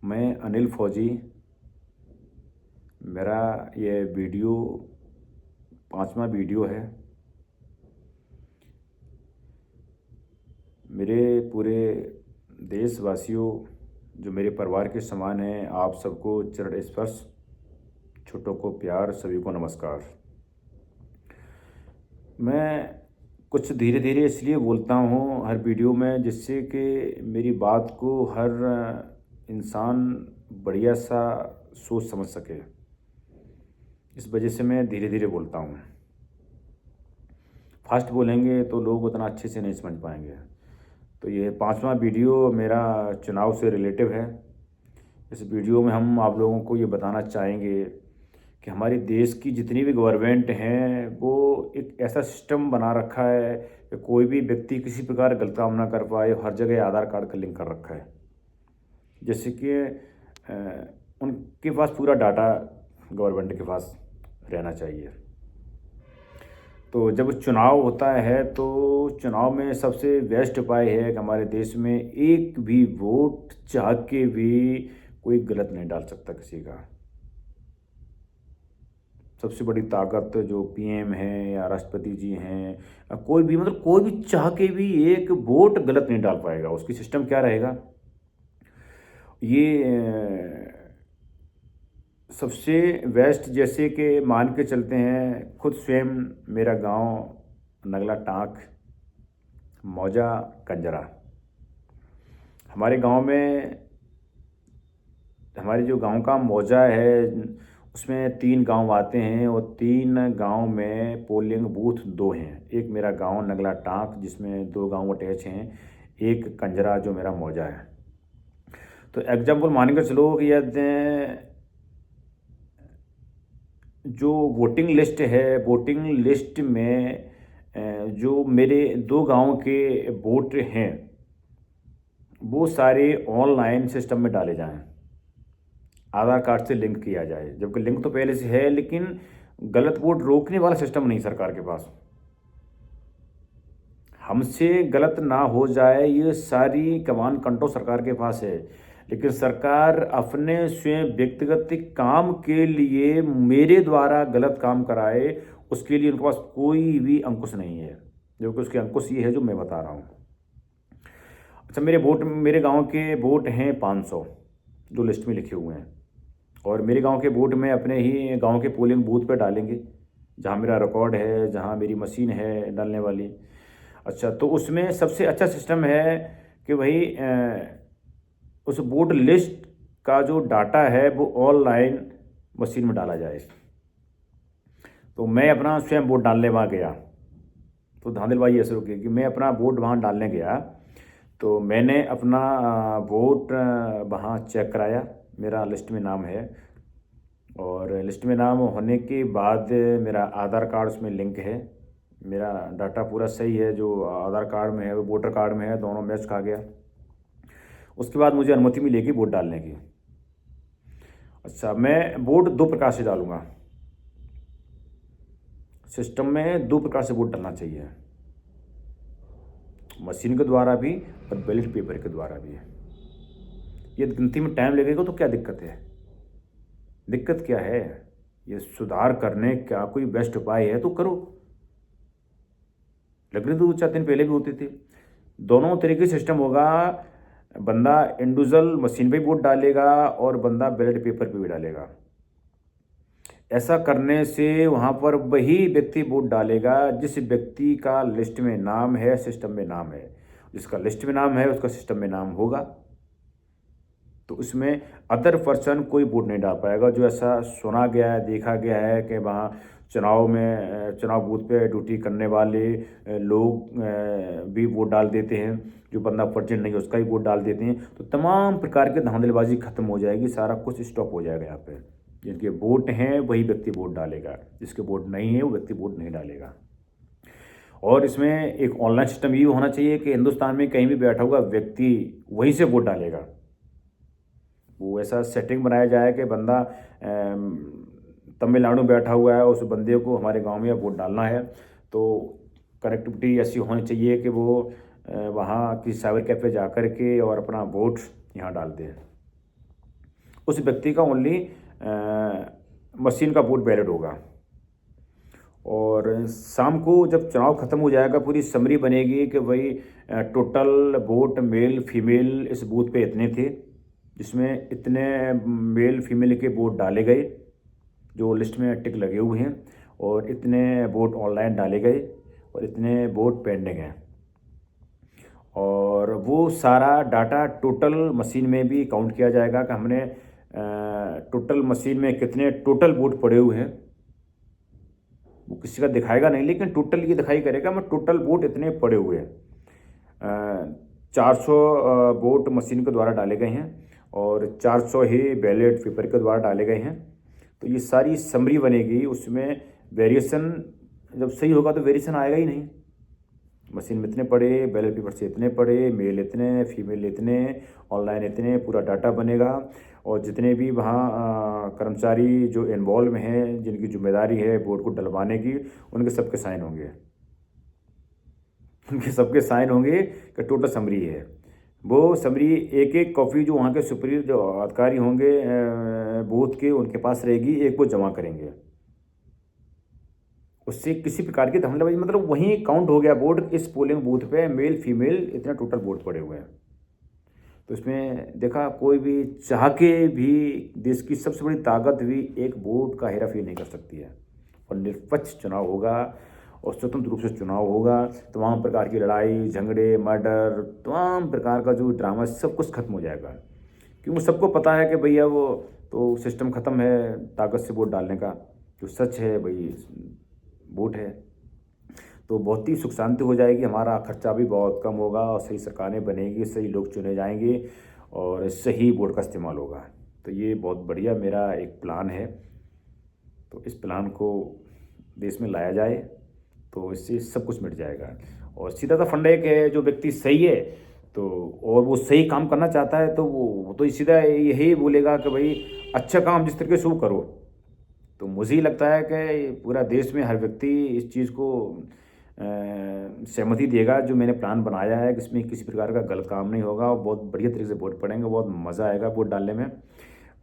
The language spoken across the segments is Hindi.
मैं अनिल फौजी। मेरा ये वीडियो 5वां वीडियो है। मेरे पूरे देशवासियों, जो मेरे परिवार के समान हैं, आप सबको चरण स्पर्श, छोटों को प्यार, सभी को नमस्कार। मैं कुछ धीरे धीरे इसलिए बोलता हूँ हर वीडियो में, जिससे कि मेरी बात को हर इंसान बढ़िया सा सोच समझ सके। इस वजह से मैं धीरे धीरे बोलता हूँ। फास्ट बोलेंगे तो लोग उतना अच्छे से नहीं समझ पाएंगे। तो ये 5वां वीडियो मेरा चुनाव से रिलेटिव है। इस वीडियो में हम आप लोगों को ये बताना चाहेंगे कि हमारे देश की जितनी भी गवर्नमेंट हैं, वो एक ऐसा सिस्टम बना रखा है कि कोई भी व्यक्ति किसी प्रकार गलत काम ना कर पाए। हर जगह आधार कार्ड का लिंक कर रखा है, जैसे कि उनके पास पूरा डाटा गवर्नमेंट के पास रहना चाहिए। तो जब चुनाव होता है तो चुनाव में सबसे बेस्ट उपाय है कि हमारे देश में एक भी वोट चाह के भी कोई गलत नहीं डाल सकता किसी का। सबसे बड़ी ताकत जो पीएम है या राष्ट्रपति जी हैं या कोई भी, मतलब कोई भी चाह के भी एक वोट गलत नहीं डाल पाएगा। उसकी सिस्टम क्या रहेगा, ये सबसे बेस्ट, जैसे कि मान के चलते हैं, खुद स्वयं मेरा गांव नगला टाँक मौजा कंजरा। हमारे गांव में, हमारे जो गांव का मौजा है, उसमें 3 गांव आते हैं और 3 गांव में पोलिंग बूथ 2 हैं। एक मेरा गांव नगला टाँक जिसमें 2 गांव अटैच हैं, एक कंजरा जो मेरा मौजा है। तो एग्जाम्पल मान कर चलो कि यदि जो वोटिंग लिस्ट है, वोटिंग लिस्ट में जो मेरे 2 गांव के वोट हैं, वो सारे ऑनलाइन सिस्टम में डाले जाएं, आधार कार्ड से लिंक किया जाए। जबकि लिंक तो पहले से है, लेकिन गलत वोट रोकने वाला सिस्टम नहीं सरकार के पास। हमसे गलत ना हो जाए, ये सारी कमान कंट्रोल सरकार के पास है। लेकिन सरकार अपने स्वयं व्यक्तिगत काम के लिए मेरे द्वारा गलत काम कराए, उसके लिए उनके पास कोई भी अंकुश नहीं है। जो कि उसके अंकुश ये है जो मैं बता रहा हूँ। अच्छा, मेरे गांव के वोट हैं 500 जो लिस्ट में लिखे हुए हैं, और मेरे गांव के वोट में अपने ही गांव के पोलिंग बूथ पे डालेंगे, जहां मेरा रिकॉर्ड है, जहां मेरी मशीन है डालने वाली। अच्छा, तो उसमें सबसे अच्छा सिस्टम है कि भाई उस वोट लिस्ट का जो डाटा है वो ऑनलाइन मशीन में डाला जाए। तो मैं अपना स्वयं वोट डालने वहाँ गया, तो धांधलबाजी ऐसे रुकी कि मैं अपना वोट वहाँ डालने गया, तो मैंने अपना वोट वहाँ चेक कराया। मेरा लिस्ट में नाम है, और लिस्ट में नाम होने के बाद मेरा आधार कार्ड उसमें लिंक है। मेरा डाटा पूरा सही है, जो आधार कार्ड में है वो वोटर कार्ड में है, दोनों मैच खा गया। उसके बाद मुझे अनुमति मिलेगी वोट डालने की। अच्छा, मैं वोट 2 प्रकार से डालूंगा। सिस्टम में 2 प्रकार से वोट डालना चाहिए, मशीन के द्वारा भी और बैलेट पेपर के द्वारा भी। ये गिनती में टाइम लगेगा तो क्या दिक्कत है? दिक्कत क्या है? ये सुधार करने का कोई बेस्ट उपाय है तो करो। लगने तो 4 दिन पहले भी होते थे। दोनों तरीके से सिस्टम होगा। बंदा इंडिविजुअल मशीन पे वोट डालेगा और बंदा बैलेट पेपर पे भी डालेगा। ऐसा करने से वहाँ पर वही व्यक्ति वोट डालेगा जिस व्यक्ति का लिस्ट में नाम है, सिस्टम में नाम है। जिसका लिस्ट में नाम है उसका सिस्टम में नाम होगा, तो उसमें अदर पर्सन कोई वोट नहीं डाल पाएगा। जो ऐसा सुना गया है, देखा गया है कि वहाँ चुनाव बूथ पे ड्यूटी करने वाले लोग भी वोट डाल देते हैं, जो बंदा पर्जेंट नहीं है उसका ही वोट डाल देते हैं। तो तमाम प्रकार की धांधलेबाजी खत्म हो जाएगी, सारा कुछ स्टॉप हो जाएगा। यहाँ पे जिनके वोट हैं वही व्यक्ति वोट डालेगा, जिसके वोट नहीं है वो व्यक्ति वोट नहीं डालेगा। और इसमें एक ऑनलाइन सिस्टम ये होना चाहिए कि हिंदुस्तान में कहीं भी बैठा हुआ व्यक्ति वहीं से वोट डालेगा। वो ऐसा सेटिंग बनाया जाए कि बंदा तमिलनाडु में बैठा हुआ है, उस बंदे को हमारे गांव में वोट डालना है, तो कनेक्टिविटी ऐसी होनी चाहिए कि वो वहाँ की साइबर कैफ़े जा कर के और अपना वोट यहाँ डाल दे। उस व्यक्ति का ओनली मशीन का वोट बैलेट होगा। और शाम को जब चुनाव ख़त्म हो जाएगा पूरी समरी बनेगी कि भाई टोटल वोट मेल फीमेल इस बूथ पे इतने थे, जिसमें इतने मेल फीमेल के वोट डाले गए जो लिस्ट में टिक लगे हुए हैं, और इतने वोट ऑनलाइन डाले गए और इतने वोट पेंडिंग हैं। और वो सारा डाटा टोटल मशीन में भी काउंट किया जाएगा कि हमने टोटल मशीन में कितने टोटल वोट पड़े हुए हैं। वो किसी का दिखाएगा नहीं, लेकिन टोटल ये दिखाई करेगा मैं टोटल वोट इतने पड़े हुए हैं। 400 वोट मशीन के द्वारा डाले गए हैं और 400 ही बैलेट पेपर के द्वारा डाले गए हैं। तो ये सारी समरी बनेगी, उसमें वेरिएशन जब सही होगा तो वेरिएशन आएगा ही नहीं। मशीन में इतने पड़े, बैलेट पेपर से इतने पड़े, मेल इतने, फीमेल इतने, ऑनलाइन इतने, पूरा डाटा बनेगा। और जितने भी वहाँ कर्मचारी जो इन्वॉल्व हैं, जिनकी जिम्मेदारी है वोट को डलवाने की, उनके सबके साइन होंगे। उनके सबके साइन होंगे कि टोटल समरी है। वो समरी एक एक कॉपी जो वहाँ के सुपीरियर जो अधिकारी होंगे बूथ के, उनके पास रहेगी, एक वो जमा करेंगे। उससे किसी प्रकार की धमलाबाजी, मतलब वहीं काउंट हो गया वोट, इस पोलिंग बूथ पे मेल फीमेल इतना टोटल वोट पड़े हुए हैं। तो इसमें देखा कोई भी चाह के भी देश की सबसे बड़ी ताकत भी एक वोट का हेराफेरी नहीं कर सकती है। और निष्पक्ष चुनाव होगा और स्वतंत्र रूप से चुनाव होगा। तमाम प्रकार की लड़ाई झगड़े मर्डर, तमाम प्रकार का जो ड्रामा, सब कुछ खत्म हो जाएगा। क्योंकि सबको पता है कि भैया वो तो सिस्टम ख़त्म है ताकत से वोट डालने का। जो सच है भाई वोट है। तो बहुत ही सुख शांति हो जाएगी, हमारा खर्चा भी बहुत कम होगा और सही सरकारें बनेगी, सही लोग चुने जाएंगे और सही वोट का इस्तेमाल होगा। तो ये बहुत बढ़िया मेरा एक प्लान है। तो इस प्लान को देश में लाया जाए तो इससे सब कुछ मिट जाएगा। और सीधा सा फंडा एक है, जो व्यक्ति सही है तो और वो सही काम करना चाहता है तो वो तो सीधा यही बोलेगा कि भाई अच्छा काम जिस तरीके से वो करो। तो मुझे ही लगता है कि पूरा देश में हर व्यक्ति इस चीज़ को सहमति देगा जो मैंने प्लान बनाया है, कि इसमें किसी प्रकार का गलत काम नहीं होगा और बहुत बढ़िया तरीके से वोट पड़ेंगे, बहुत मज़ा आएगा वोट डालने में।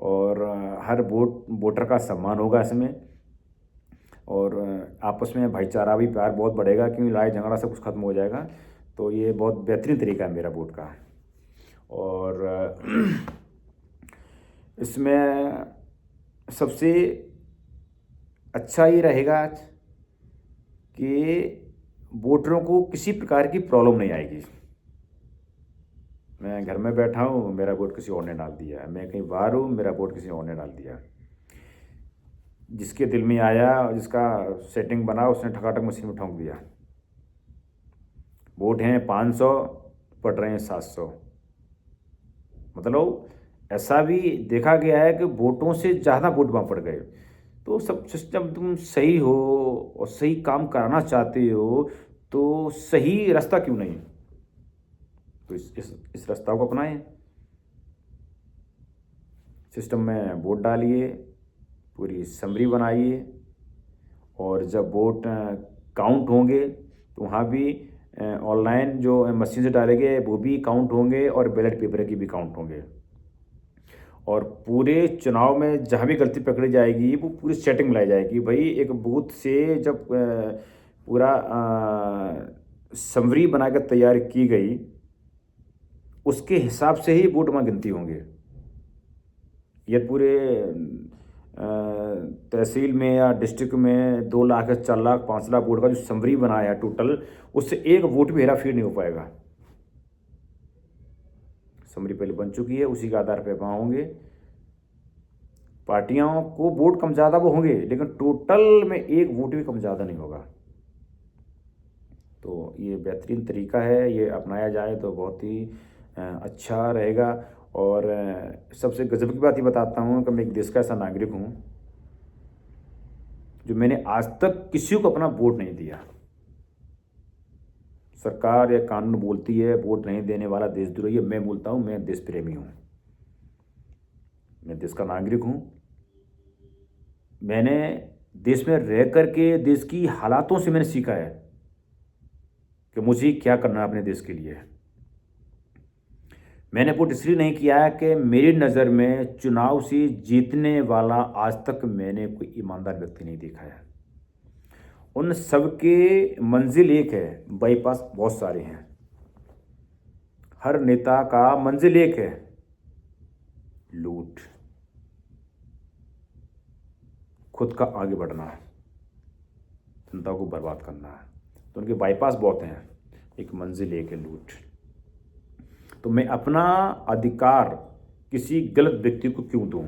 और हर वोटर का सम्मान होगा इसमें। और आपस में भाईचारा भी प्यार बहुत बढ़ेगा, क्योंकि लड़ाई झगड़ा सब कुछ खत्म हो जाएगा। तो ये बहुत बेहतरीन तरीका है मेरा वोट का। और इसमें सबसे अच्छा ये रहेगा कि वोटरों को किसी प्रकार की प्रॉब्लम नहीं आएगी। मैं घर में बैठा हूँ, मेरा वोट किसी और ने डाल दिया, मैं कहीं बाहर हूँ, मेरा वोट किसी और ने डाल दिया। जिसके दिल में आया, जिसका सेटिंग बना, उसने ठकाठक मशीन में ठोंक दिया। वोट हैं 500, पड़ रहे हैं 700। मतलब ऐसा भी देखा गया है कि वोटों से ज़्यादा वोट वहाँ पड़ गए। तो सब सिस्टम तुम सही हो और सही काम कराना चाहते हो तो सही रास्ता क्यों नहीं? तो इस रास्ता को अपनाएं। सिस्टम में वोट डालिए, पूरी समरी बनाइए, और जब वोट काउंट होंगे तो वहाँ भी ऑनलाइन जो मशीन से डाले गए वो भी काउंट होंगे और बैलेट पेपर की भी काउंट होंगे। और पूरे चुनाव में जहाँ भी गलती पकड़ी जाएगी वो पूरी सेटिंग लाई जाएगी। भाई एक बूथ से जब पूरा समरी बनाकर तैयार की गई, उसके हिसाब से ही वोट वहाँ गिनती होंगे। ये पूरे तहसील में या डिस्ट्रिक्ट में 2 लाख 4 लाख 5 लाख वोट का जो समरी बनाया टोटल, उससे एक वोट भी हेरा फेर नहीं हो पाएगा। समरी पहले बन चुकी है, उसी के आधार पर वहाँ होंगे। पार्टियों को वोट कम ज़्यादा वो होंगे, लेकिन टोटल में एक वोट भी कम ज़्यादा नहीं होगा। तो ये बेहतरीन तरीका है, ये अपनाया जाए तो बहुत ही अच्छा रहेगा। और सबसे गजब की बात ये बताता हूँ कि मैं एक देश का ऐसा नागरिक हूँ जो मैंने आज तक किसी को अपना वोट नहीं दिया। सरकार या कानून बोलती है वोट नहीं देने वाला देशद्रोही है, मैं बोलता हूँ मैं देश प्रेमी हूँ, मैं देश का नागरिक हूँ। मैंने देश में रह करके देश की हालातों से मैंने सीखा है कि मुझे क्या करना है अपने देश के लिए। मैंने वोट इसलिए नहीं किया है कि मेरी नज़र में चुनाव से जीतने वाला आज तक मैंने कोई ईमानदार व्यक्ति नहीं देखा है। उन सबके मंजिल एक है, बाईपास बहुत सारे हैं। हर नेता का मंजिल एक है, लूट, खुद का आगे बढ़ना है, जनता को बर्बाद करना है। तो उनके बाईपास बहुत हैं, एक मंजिल एक है, लूट। तो मैं अपना अधिकार किसी गलत व्यक्ति को क्यों दूं?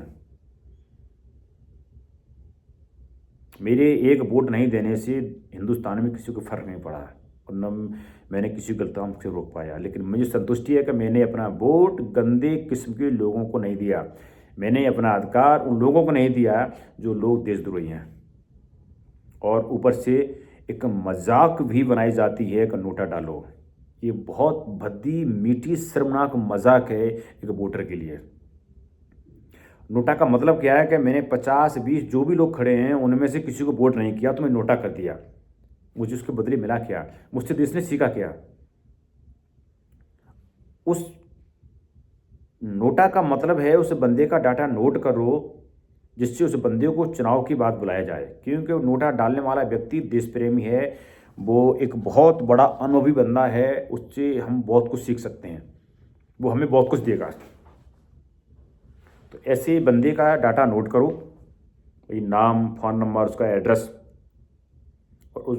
मेरे एक वोट नहीं देने से हिंदुस्तान में किसी को फर्क नहीं पड़ा और न मैंने किसी गलत काम से रोक पाया। लेकिन मुझे संतुष्टि है कि मैंने अपना वोट गंदे किस्म के लोगों को नहीं दिया। मैंने अपना अधिकार उन लोगों को नहीं दिया जो लोग देशद्रोही हैं। और ऊपर से एक मजाक भी बनाई जाती है कि नोटा डालो। ये बहुत भद्दी मीठी शर्मनाक मजाक है एक वोटर के लिए। नोटा का मतलब क्या है कि मैंने 50-20 जो भी लोग खड़े हैं उनमें से किसी को वोट नहीं किया तो मैं नोटा कर दिया। मुझे उसके बदले मिला क्या? मुझसे देश ने सीखा क्या? उस नोटा का मतलब है उस बंदे का डाटा नोट करो जिससे उस बंदे को चुनाव की बात बुलाया जाए, क्योंकि नोटा डालने वाला व्यक्ति देश प्रेमी है। वो एक बहुत बड़ा अनुभवी बंदा है, उससे हम बहुत कुछ सीख सकते हैं, वो हमें बहुत कुछ देगा। तो ऐसे बंदे का डाटा नोट करो, वही नाम, फ़ोन नंबर, उसका एड्रेस, और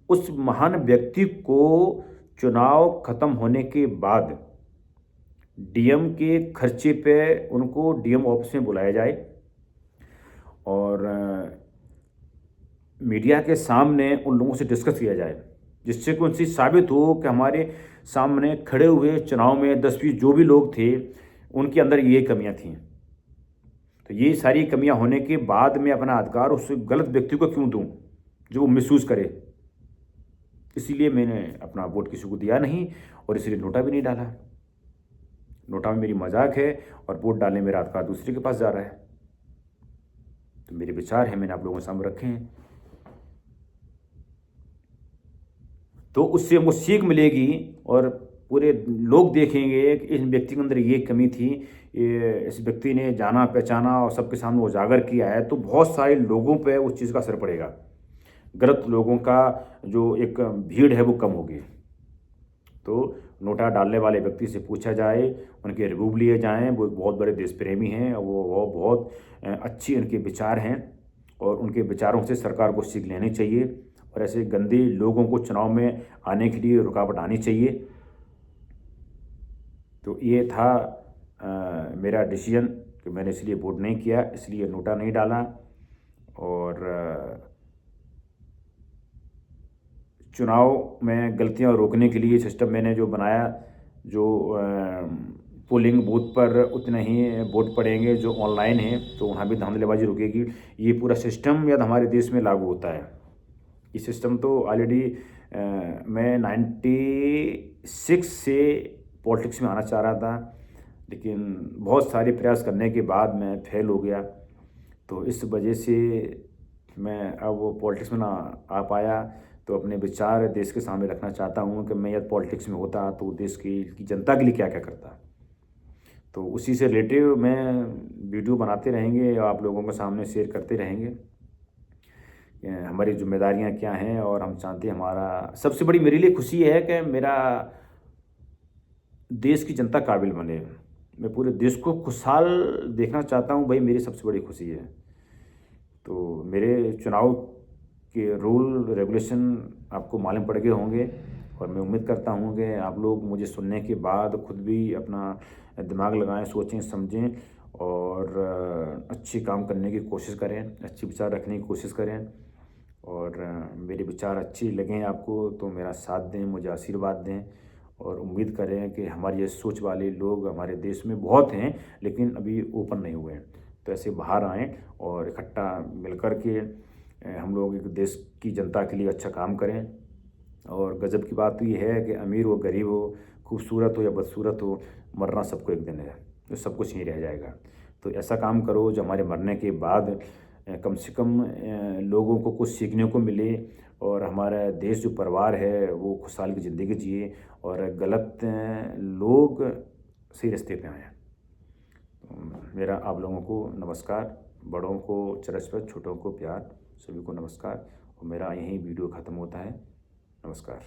उस महान व्यक्ति को चुनाव ख़त्म होने के बाद डीएम के खर्चे पे उनको डीएम ऑफिस में बुलाया जाए और मीडिया के सामने उन लोगों से डिस्कस किया जाए, जिससे कि उनसे साबित हो कि हमारे सामने खड़े हुए चुनाव में 10-20 जो भी लोग थे उनके अंदर ये कमियां थीं। तो ये सारी कमियां होने के बाद मैं अपना अधिकार उस गलत व्यक्ति को क्यों दूं जो वो मिसयूज़ करे। इसीलिए मैंने अपना वोट किसी को दिया नहीं और इसलिए नोटा भी नहीं डाला। नोटा में मेरी मजाक है और वोट डालने मेरा अधिकार दूसरे के पास जा रहा है। तो मेरे विचार हैं, मैंने आप लोगों के सामने रखे हैं। तो उससे हमको सीख मिलेगी और पूरे लोग देखेंगे कि इस व्यक्ति के अंदर ये कमी थी, इस व्यक्ति ने जाना पहचाना और सबके सामने उजागर किया है। तो बहुत सारे लोगों पे उस चीज़ का असर पड़ेगा। गलत लोगों का जो एक भीड़ है वो कम होगी। तो नोटा डालने वाले व्यक्ति से पूछा जाए, उनके रिव्यू लिए जाएं। वो एक बहुत बड़े देश प्रेमी हैं, वो बहुत अच्छी उनके विचार हैं और उनके विचारों से सरकार को सीख लेनी चाहिए और ऐसे गंदे लोगों को चुनाव में आने के लिए रुकावट आनी चाहिए। तो ये था मेरा डिसीजन कि मैंने इसलिए वोट नहीं किया, इसलिए नोटा नहीं डाला। और चुनाव में गलतियां रोकने के लिए सिस्टम मैंने जो बनाया, जो पोलिंग बूथ पर उतने ही वोट पड़ेंगे जो ऑनलाइन है, तो वहाँ भी धांधलेबाजी रुकेगी। ये पूरा सिस्टम यदि हमारे देश में लागू होता है, ये सिस्टम तो ऑलरेडी मैं 96 से पॉलिटिक्स में आना चाह रहा था, लेकिन बहुत सारे प्रयास करने के बाद मैं फेल हो गया। तो इस वजह से मैं अब पॉलिटिक्स में ना आ पाया। तो अपने विचार देश के सामने रखना चाहता हूँ कि मैं यदि पॉलिटिक्स में होता तो देश की जनता के लिए क्या क्या करता। तो उसी से रिलेटिव मैं वीडियो बनाते रहेंगे, आप लोगों के सामने शेयर करते रहेंगे हमारी जिम्मेदारियां क्या हैं। और हम चाहते हैं, हमारा सबसे बड़ी मेरे लिए खुशी है कि मेरा देश की जनता काबिल बने। मैं पूरे देश को खुशहाल देखना चाहता हूं, भाई मेरी सबसे बड़ी खुशी है। तो मेरे चुनाव के रूल रेगुलेशन आपको मालूम पड़ गए होंगे और मैं उम्मीद करता हूं कि आप लोग मुझे सुनने के बाद खुद भी अपना दिमाग लगाएं, सोचें, समझें और अच्छी काम करने की कोशिश करें, अच्छे विचार रखने की कोशिश करें। और मेरे विचार अच्छे लगें आपको तो मेरा साथ दें, मुझे आशीर्वाद दें और उम्मीद करें कि हमारी ये सोच वाले लोग हमारे देश में बहुत हैं लेकिन अभी ओपन नहीं हुए हैं। तो ऐसे बाहर आएँ और इकट्ठा मिलकर के हम लोग एक देश की जनता के लिए अच्छा काम करें। और गज़ब की बात तो ये है कि अमीर हो, गरीब हो, खूबसूरत हो या बदसूरत हो, मरना सबको एक दिन है, तो सब कुछ यहीं रह जाएगा। तो ऐसा काम करो जो हमारे मरने के बाद कम से कम लोगों को कुछ सीखने को मिले और हमारा देश जो परिवार है वो खुशहाल की ज़िंदगी जिए और गलत लोग सही रास्ते पे आएँ। तो मेरा आप लोगों को नमस्कार, बड़ों को रिस्पेक्ट, छोटों को प्यार, सभी को नमस्कार। और मेरा यहीं वीडियो ख़त्म होता है। नमस्कार।